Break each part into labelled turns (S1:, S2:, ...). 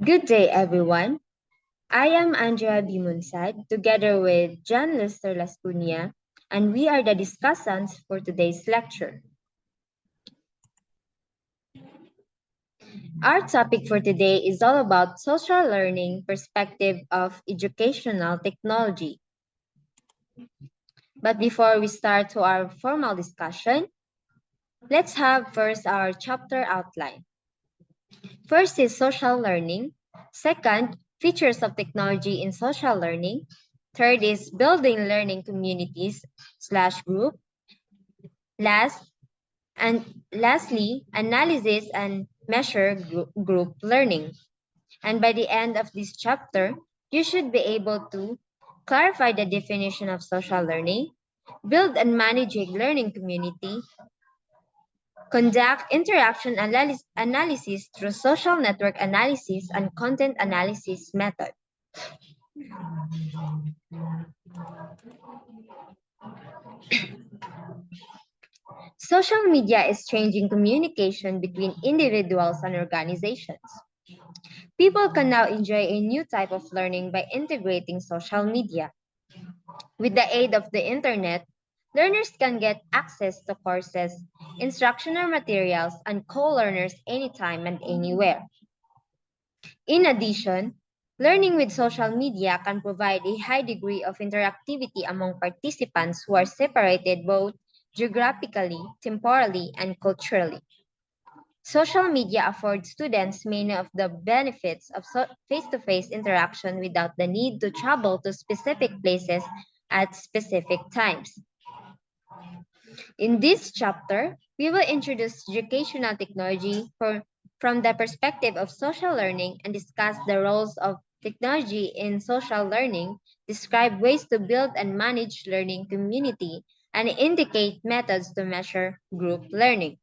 S1: Good day, everyone. I am Andrea Bimunsad, together with John Lester Lascunha, and we are the discussants for today's lecture. Our topic for today is all about social learning perspective of educational technology. But before we start to our formal discussion, let's have first our chapter outline. First is social learning. Second, features of technology in social learning. Third is building learning communities slash group. Last and lastly, analysis and measure group learning. And by the end of this chapter, you should be able to clarify the definition of social learning, build and manage a learning community, conduct interaction analysis through social network analysis and content analysis method. Social media is changing communication between individuals and organizations. People can now enjoy a new type of learning by integrating social media. With the aid of the internet, learners can get access to courses, instructional materials, and co-learners anytime and anywhere. In addition, learning with social media can provide a high degree of interactivity among participants who are separated both geographically, temporally, and culturally. Social media affords students many of the benefits of face-to-face interaction without the need to travel to specific places at specific times. In this chapter, we will introduce educational technology from the perspective of social learning and discuss the roles of technology in social learning, describe ways to build and manage learning community, and indicate methods to measure group learning.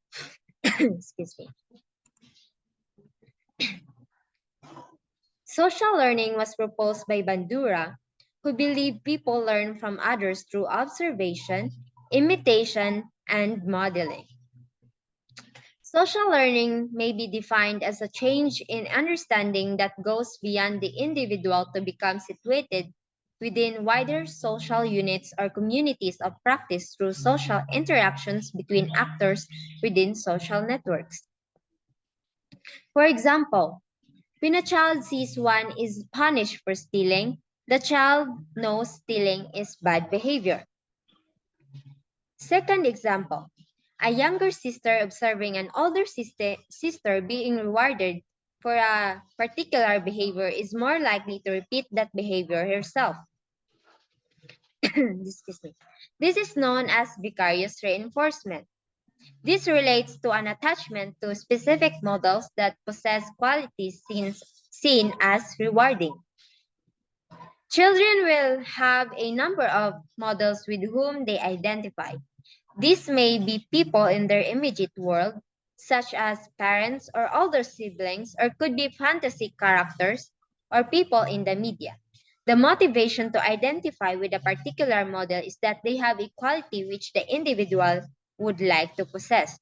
S1: Excuse me. Social learning was proposed by Bandura, who believed people learn from others through observation, imitation, and modeling. Social learning may be defined as a change in understanding that goes beyond the individual to become situated within wider social units or communities of practice through social interactions between actors within social networks. For example, when a child sees one is punished for stealing, the child knows stealing is bad behavior. Second example, a younger sister observing an older sister being rewarded for a particular behavior is more likely to repeat that behavior herself. Excuse me. This is known as vicarious reinforcement. This relates to an attachment to specific models that possess qualities seen as rewarding. Children will have a number of models with whom they identify. These may be people in their immediate world, such as parents or older siblings, or could be fantasy characters or people in the media. The motivation to identify with a particular model is that they have a quality which the individual would like to possess.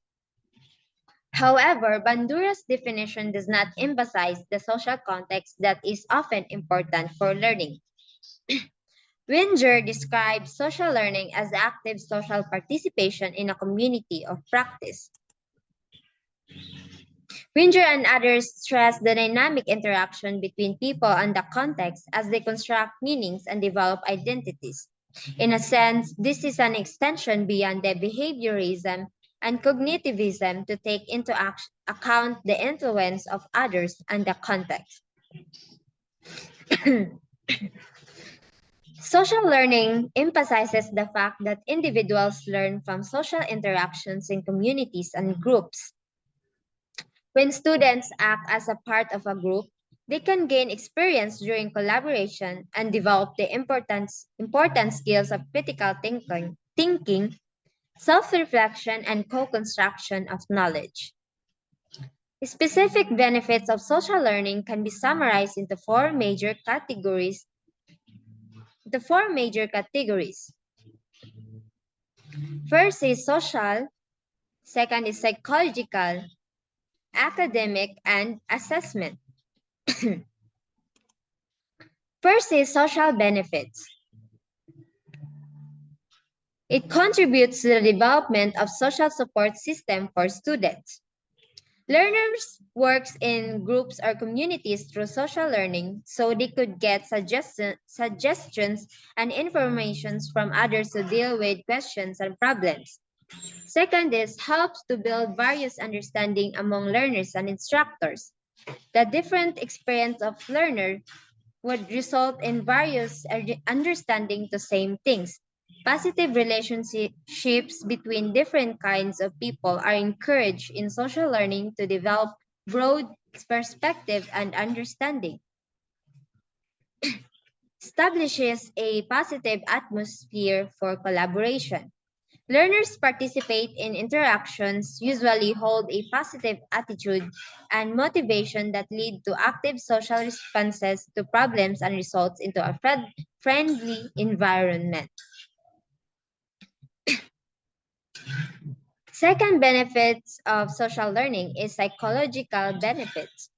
S1: However, Bandura's definition does not emphasize the social context that is often important for learning. Winger describes social learning as active social participation in a community of practice. Winger and others stress the dynamic interaction between people and the context as they construct meanings and develop identities. In a sense, this is an extension beyond the behaviorism and cognitivism to take into account the influence of others and the context. Social learning emphasizes the fact that individuals learn from social interactions in communities and groups. When students act as a part of a group, they can gain experience during collaboration and develop the important skills of critical thinking, self-reflection, and co-construction of knowledge. Specific benefits of social learning can be summarized into four major categories. The four major categories. First is social, second is psychological, academic, and assessment. First is social benefits. It contributes to the development of social support system for students. Learners works in groups or communities through social learning so they could get suggestions and informations from others to deal with questions and problems. Second is helps to build various understanding among learners and instructors. The different experience of learner would result in various understanding the same things. Positive relationships between different kinds of people are encouraged in social learning to develop broad perspective and understanding. Establishes a positive atmosphere for collaboration. Learners participate in interactions, usually hold a positive attitude and motivation that lead to active social responses to problems and results into a friendly environment. Second benefits of social learning is psychological benefits.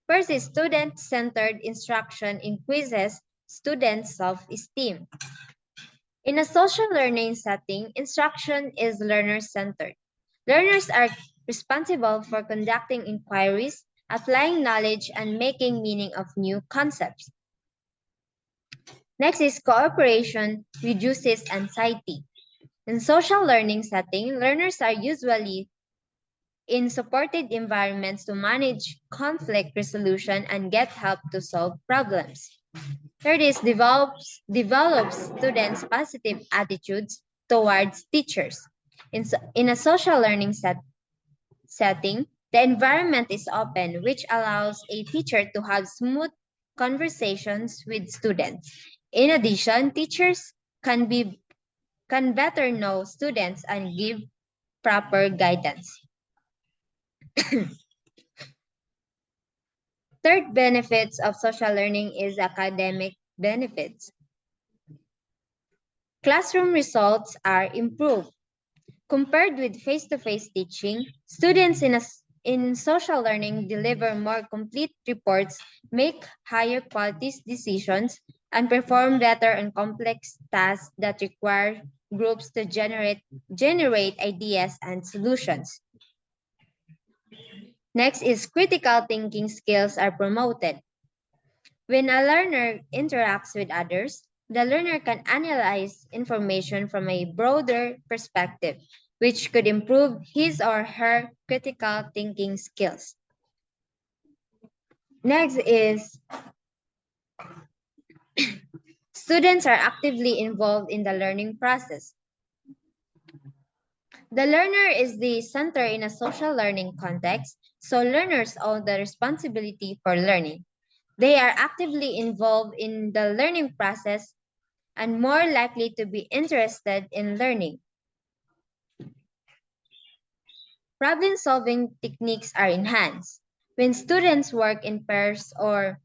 S1: First is student-centered instruction increases students' self-esteem. In a social learning setting, instruction is learner-centered. Learners are responsible for conducting inquiries, applying knowledge, and making meaning of new concepts. Next is cooperation reduces anxiety. In social learning setting, learners are usually in supported environments to manage conflict resolution and get help to solve problems. Third is develops students' positive attitudes towards teachers. In a social learning setting, the environment is open, which allows a teacher to have smooth conversations with students. In addition, teachers can better know students and give proper guidance. Third benefits of social learning is academic benefits. Classroom results are improved. Compared with face-to-face teaching, students in social learning deliver more complete reports, make higher quality decisions, and perform better on complex tasks that require groups to generate ideas and solutions. Next is critical thinking skills are promoted. When a learner interacts with others, the learner can analyze information from a broader perspective, which could improve his or her critical thinking skills. Next is students are actively involved in the learning process. The learner is the center in a social learning context, so learners own the responsibility for learning. They are actively involved in the learning process and more likely to be interested in learning. Problem-solving techniques are enhanced. When students work in pairs or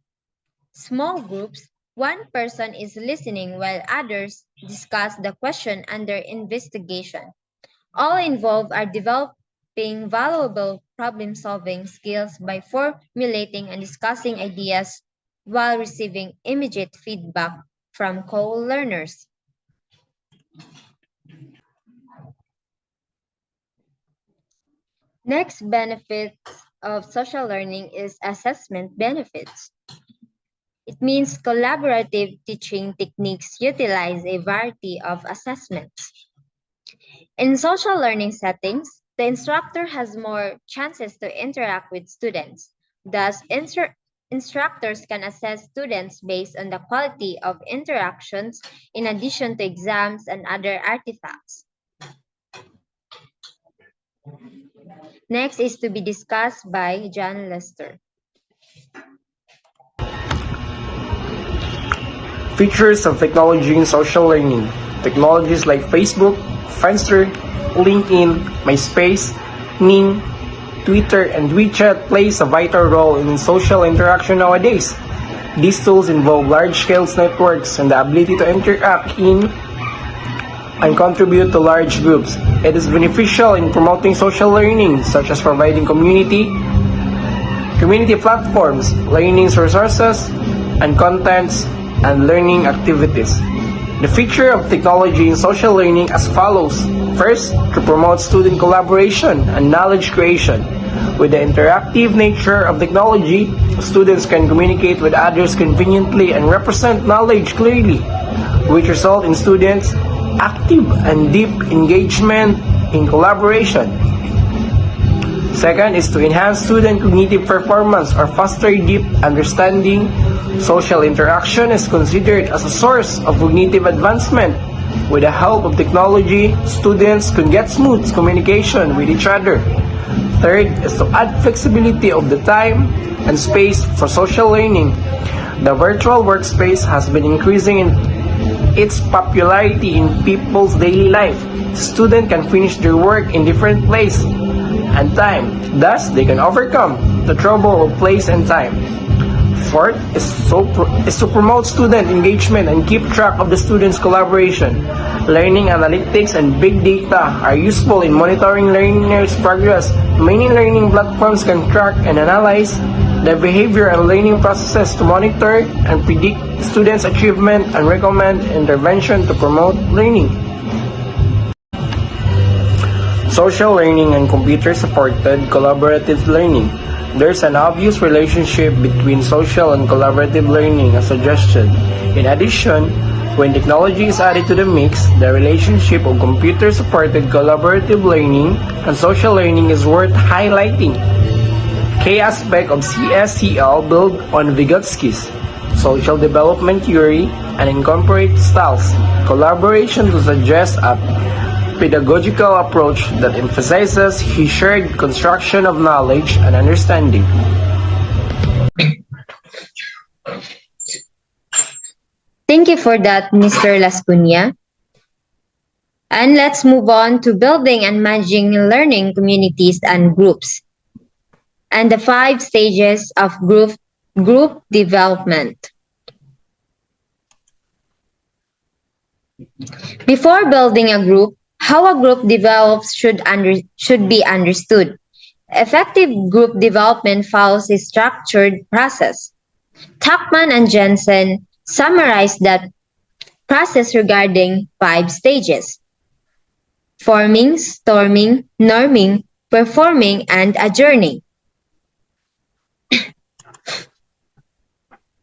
S1: small groups, one person is listening while others discuss the question under investigation. All involved are developing valuable problem-solving skills by formulating and discussing ideas while receiving immediate feedback from co-learners. Next benefit of social learning is assessment benefits. It means collaborative teaching techniques utilize a variety of assessments. In social learning settings, the instructor has more chances to interact with students. Thus, instructors can assess students based on the quality of interactions in addition to exams and other artifacts. Next is to be discussed by John Lester.
S2: Features of technology in social learning. Technologies like Facebook, Friendster, LinkedIn, MySpace, Ning, Twitter, and WeChat plays a vital role in social interaction nowadays. These tools involve large-scale networks and the ability to interact in and contribute to large groups. It is beneficial in promoting social learning, such as providing community community platforms, learning resources, and contents, and learning activities. The feature of technology in social learning as follows. First, to promote student collaboration and knowledge creation. With the interactive nature of technology, students can communicate with others conveniently and represent knowledge clearly, which result in students' active and deep engagement in collaboration. Second is to enhance student cognitive performance or foster deep understanding. Social interaction is considered as a source of cognitive advancement. With the help of technology, students can get smooth communication with each other. Third is to add flexibility of the time and space for social learning. The virtual workspace has been increasing in its popularity in people's daily life. Students can finish their work in different places and time. Thus, they can overcome the trouble of place and time. Fourth is to promote student engagement and keep track of the students' collaboration. Learning analytics and big data are useful in monitoring learners' progress. Many learning platforms can track and analyze the behavior and learning processes to monitor and predict students' achievement and recommend intervention to promote learning. Social learning and computer-supported collaborative learning. There's an obvious relationship between social and collaborative learning as suggested. In addition, when technology is added to the mix, the relationship of computer-supported collaborative learning and social learning is worth highlighting. Key aspect of CSCL build on Vygotsky's social development theory and incorporate styles collaboration to suggest a pedagogical approach that emphasizes his shared construction of knowledge and understanding.
S1: Thank you for that, Mr. Lascunha. And let's move on to building and managing learning communities and groups, and the 5 stages of group development. Before building a group, how a group develops should be understood. Effective group development follows a structured process. Tuckman and Jensen summarized that process regarding 5 stages: forming, storming, norming, performing, and adjourning.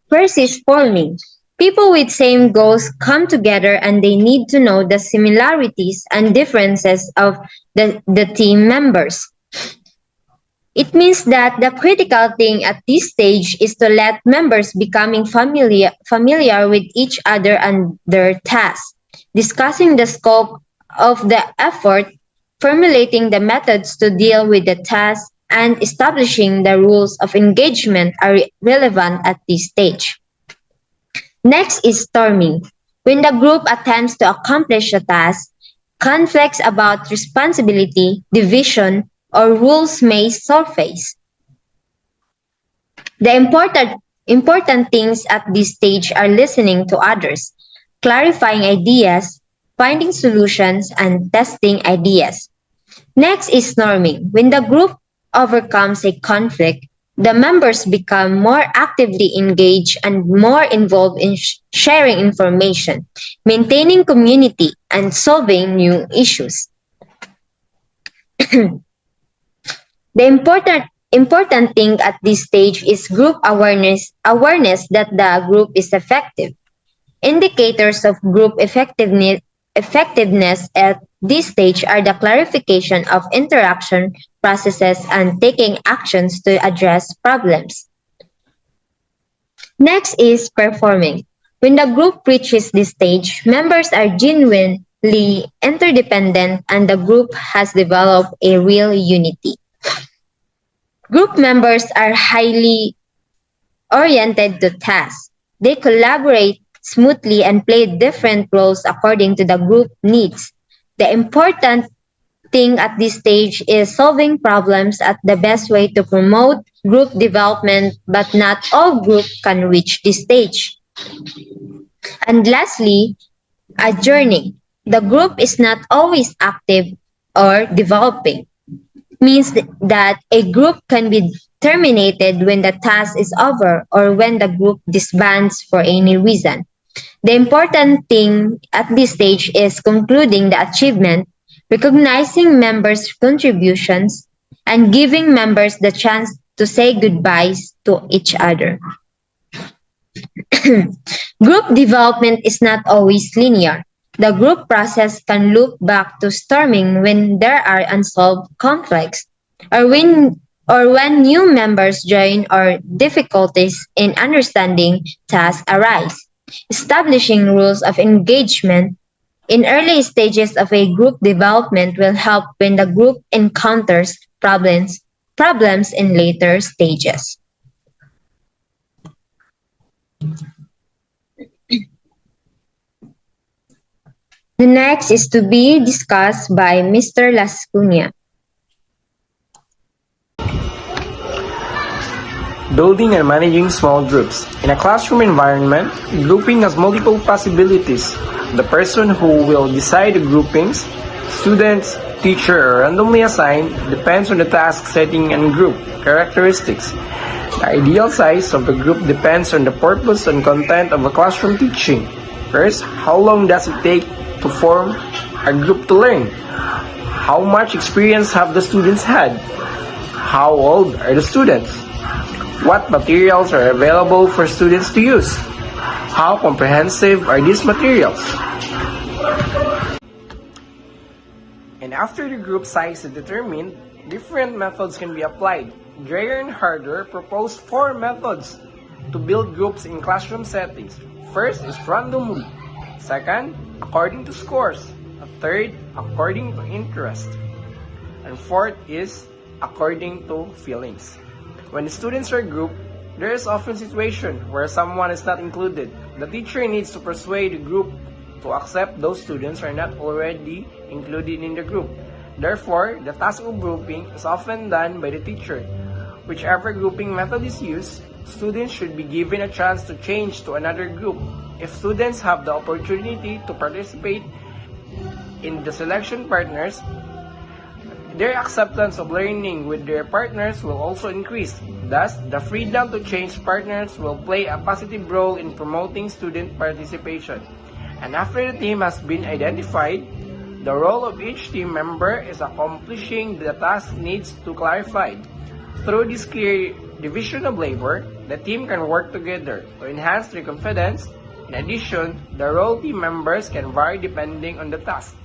S1: First is forming. People with same goals come together and they need to know the similarities and differences of the team members. It means that the critical thing at this stage is to let members becoming familiar with each other and their tasks, discussing the scope of the effort, formulating the methods to deal with the task, and establishing the rules of engagement are relevant at this stage. Next is storming. When the group attempts to accomplish a task, conflicts about responsibility, division, or rules may surface. The important things at this stage are listening to others, clarifying ideas, finding solutions, and testing ideas. Next is norming. When the group overcomes a conflict, the members become more actively engaged and more involved in sharing information, maintaining community, and solving new issues. The important thing at this stage is group awareness that the group is effective. Indicators of group effectiveness at this stage are the clarification of interaction processes and taking actions to address problems. Next is performing. When the group reaches this stage, members are genuinely interdependent and the group has developed a real unity. Group members are highly oriented to tasks. They collaborate smoothly and play different roles according to the group needs. The important thing at this stage is solving problems at the best way to promote group development, but not all groups can reach this stage. And lastly, adjourning. The group is not always active or developing. means that a group can be terminated when the task is over or when the group disbands for any reason. The important thing at this stage is concluding the achievement, recognizing members' contributions, and giving members the chance to say goodbyes to each other. Group development is not always linear. The group process can loop back to storming when there are unsolved conflicts, or when new members join or difficulties in understanding tasks arise. Establishing rules of engagement in early stages of a group development will help when the group encounters problems in later stages. The next is to be discussed by Mr. Lascunha.
S2: Building and managing small groups. In a classroom environment, grouping has multiple possibilities. The person who will decide the groupings, students, teacher, or randomly assigned, depends on the task setting and group characteristics. The ideal size of the group depends on the purpose and content of a classroom teaching. First, how long does it take to form a group to learn? How much experience have the students had? How old are the students? What materials are available for students to use? How comprehensive are these materials? And after the group size is determined, different methods can be applied. Dreyer and Harder proposed 4 methods to build groups in classroom settings. First is randomly. Second, according to scores. Third, according to interest. And fourth is according to feelings. When the students are grouped, there is often a situation where someone is not included. The teacher needs to persuade the group to accept those students are not already included in the group. Therefore, the task of grouping is often done by the teacher. Whichever grouping method is used, students should be given a chance to change to another group. If students have the opportunity to participate in the selection partners, their acceptance of learning with their partners will also increase. Thus, the freedom to change partners will play a positive role in promoting student participation. And after the team has been identified, the role of each team member is accomplishing the task needs to clarify. Through this clear division of labor, the team can work together to enhance their confidence. In addition, the role team members can vary depending on the task.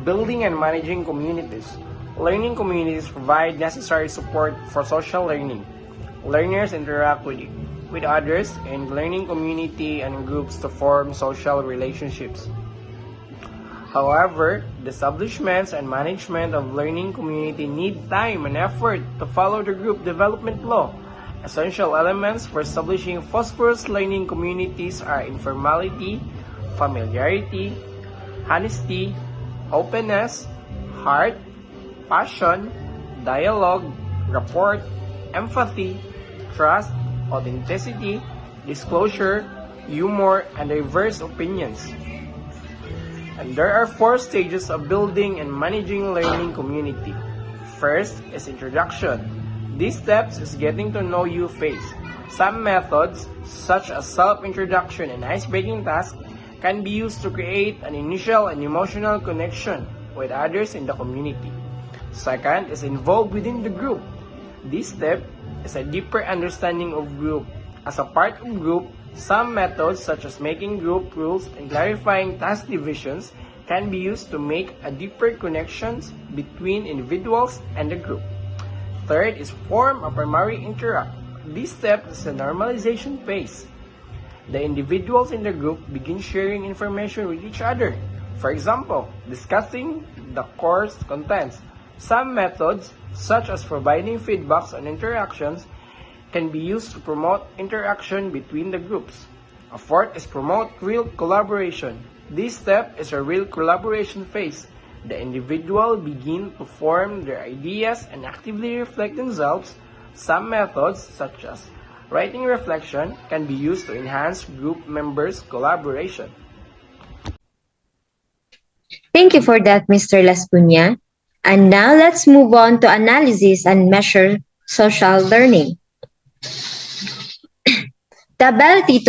S2: Building and managing communities. Learning communities provide necessary support for social learning. Learners interact with others in learning community and groups to form social relationships. However, the establishments and management of learning community need time and effort to follow the group development law. Essential elements for establishing phosphorus learning communities are informality, familiarity, honesty, openness, heart, passion, dialogue, rapport, empathy, trust, authenticity, disclosure, humor, and diverse opinions. And there are 4 stages of building and managing learning community. First is introduction. These steps is getting to know you phase. Some methods, such as self-introduction and ice-breaking tasks, can be used to create an initial and emotional connection with others in the community. Second is involved within the group. This step is a deeper understanding of group. As a part of group, some methods such as making group rules and clarifying task divisions can be used to make a deeper connections between individuals and the group. Third is form a primary interact. This step is a normalization phase. The individuals in the group begin sharing information with each other. For example, discussing the course contents. Some methods, such as providing feedbacks on interactions, can be used to promote interaction between the groups. A fourth is promote real collaboration. This step is a real collaboration phase. The individual begin to form their ideas and actively reflect themselves. Some methods, such as writing reflection, can be used to enhance group members' collaboration.
S1: Thank you for that, Mr. Lascuna. And now let's move on to analysis and measure social learning. The ability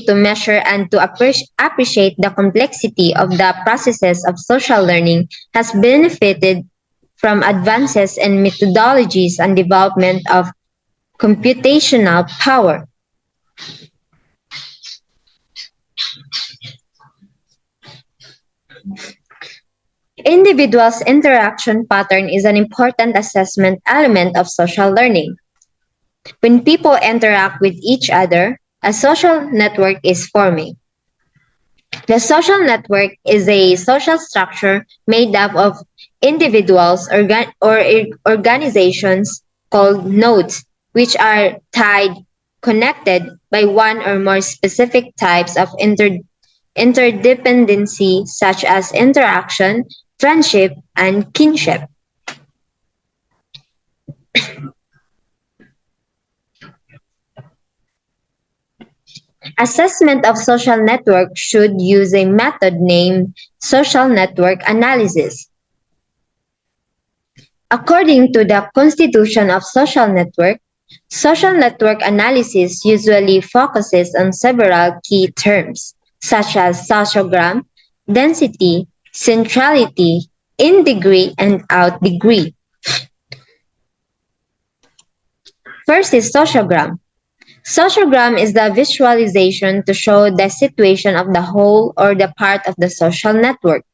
S1: to measure and to appreciate the complexity of the processes of social learning has benefited from advances in methodologies and development of computational power. Individuals' interaction pattern is an important assessment element of social learning. When people interact with each other, a social network is forming. The social network is a social structure made up of individuals or organizations called nodes, which are tied, connected by one or more specific types of interdependency, such as interaction, friendship, and kinship. Assessment of social network should use a method named social network analysis. According to the constitution of social network analysis usually focuses on several key terms, such as sociogram, density, centrality, in degree, and out degree. First is sociogram. Sociogram is the visualization to show the situation of the whole or the part of the social network.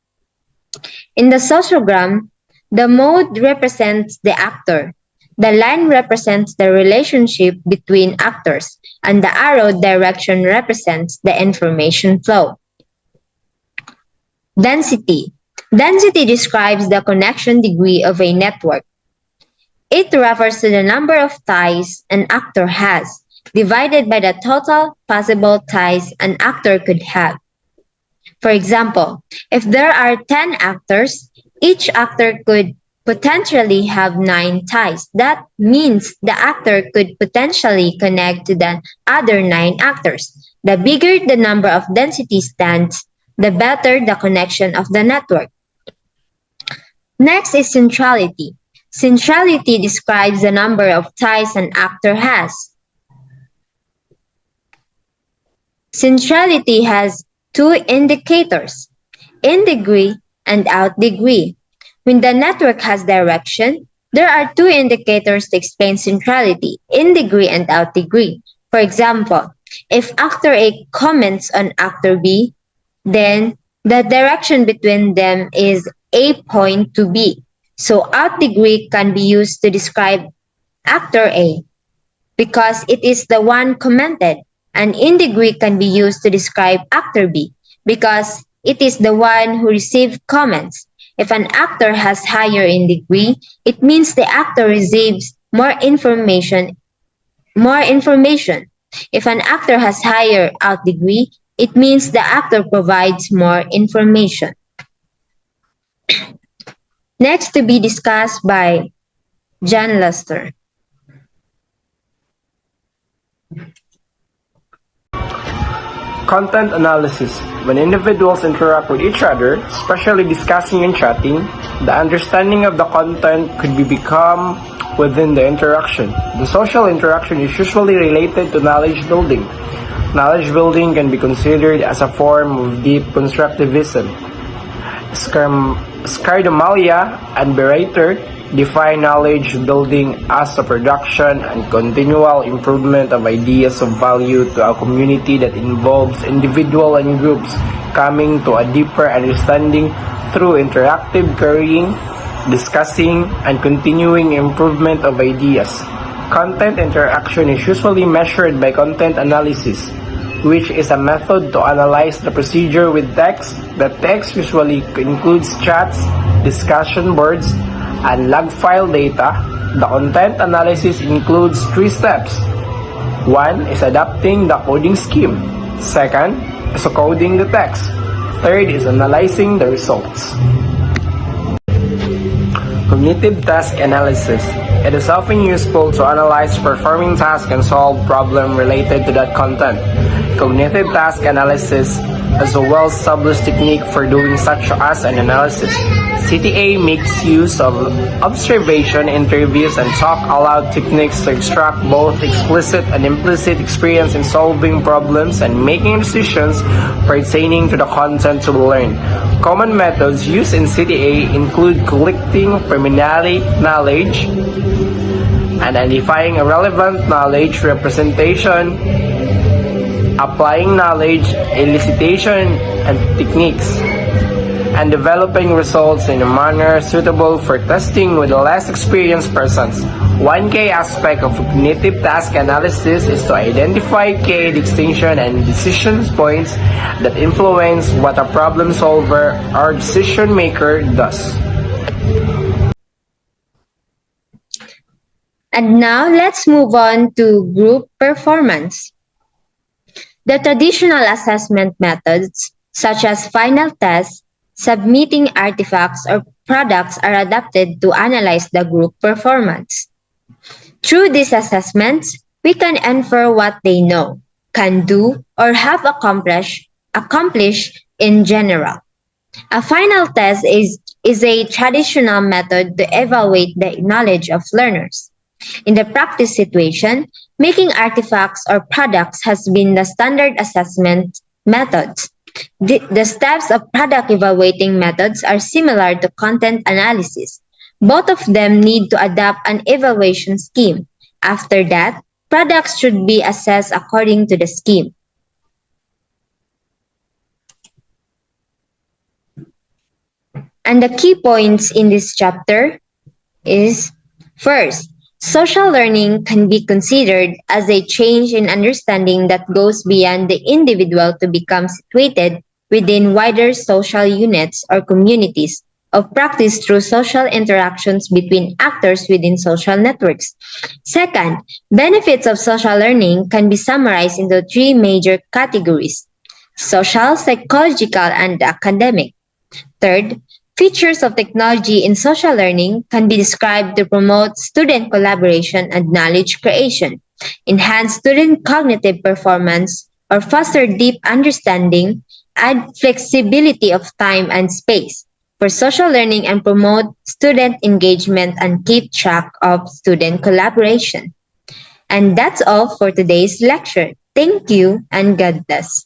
S1: In the sociogram, the mode represents the actor, the line represents the relationship between actors, and the arrow direction represents the information flow. Density. Density describes the connection degree of a network. It refers to the number of ties an actor has, divided by the total possible ties an actor could have. For example, if there are 10 actors, each actor could potentially have 9 ties. That means the actor could potentially connect to the other 9 actors. The bigger the number of density stands, the better the connection of the network. Next is centrality. Centrality describes the number of ties an actor has. Centrality has 2 indicators, in degree and out degree. When the network has direction, there are 2 indicators to explain centrality, in degree and out degree. For example, if actor A comments on actor B, then the direction between them is A point to B. So out degree can be used to describe actor A because it is the one commented, and in degree can be used to describe actor B because it is the one who received comments. If an actor has higher in degree, it means the actor receives more information. If an actor has higher out degree, it means the actor provides more information. Next to be discussed by John Luster.
S2: Content analysis. When individuals interact with each other, especially discussing and chatting, the understanding of the content could be become within the interaction. The social interaction is usually related to knowledge building. Knowledge building can be considered as a form of deep constructivism. Scardomalia and Berater define knowledge building as the production and continual improvement of ideas of value to a community that involves individuals and groups coming to a deeper understanding through interactive carrying, discussing, and continuing improvement of ideas. Content interaction is usually measured by content analysis, which is a method to analyze the procedure with text. The text usually includes chats, discussion boards, and log file data. The content analysis includes 3 steps. 1 is adapting the coding scheme. 2nd is coding the text. 3rd is analyzing the results. Cognitive task analysis. It is often useful to analyze performing tasks and solve problems related to that content. Cognitive task analysis as a well-established technique for doing such as an analysis. CTA makes use of observation, interviews, and talk aloud techniques to extract both explicit and implicit experience in solving problems and making decisions pertaining to the content to be learned. Common methods used in CTA include collecting preliminary knowledge, identifying relevant knowledge, representation, applying knowledge, elicitation, and techniques, and developing results in a manner suitable for testing with less experienced persons. One key aspect of cognitive task analysis is to identify key distinction and decision points that influence what a problem solver or decision maker does.
S1: And now let's move on to group performance. The traditional assessment methods, such as final tests, submitting artifacts, or products, are adapted to analyze the group performance. Through these assessments, we can infer what they know, can do, or have accomplished in general. A final test is a traditional method to evaluate the knowledge of learners. In the practice situation, making artifacts or products has been the standard assessment methods. The steps of product evaluating methods are similar to content analysis. Both of them need to adapt an evaluation scheme. After that, products should be assessed according to the scheme. And the key points in this chapter is first, social learning can be considered as a change in understanding that goes beyond the individual to become situated within wider social units or communities of practice through social interactions between actors within social networks. Second, benefits of social learning can be summarized into three major categories: social, psychological, and academic. Third, features of technology in social learning can be described to promote student collaboration and knowledge creation, enhance student cognitive performance, or foster deep understanding, add flexibility of time and space for social learning, and promote student engagement and keep track of student collaboration. And that's all for today's lecture. Thank you and God bless.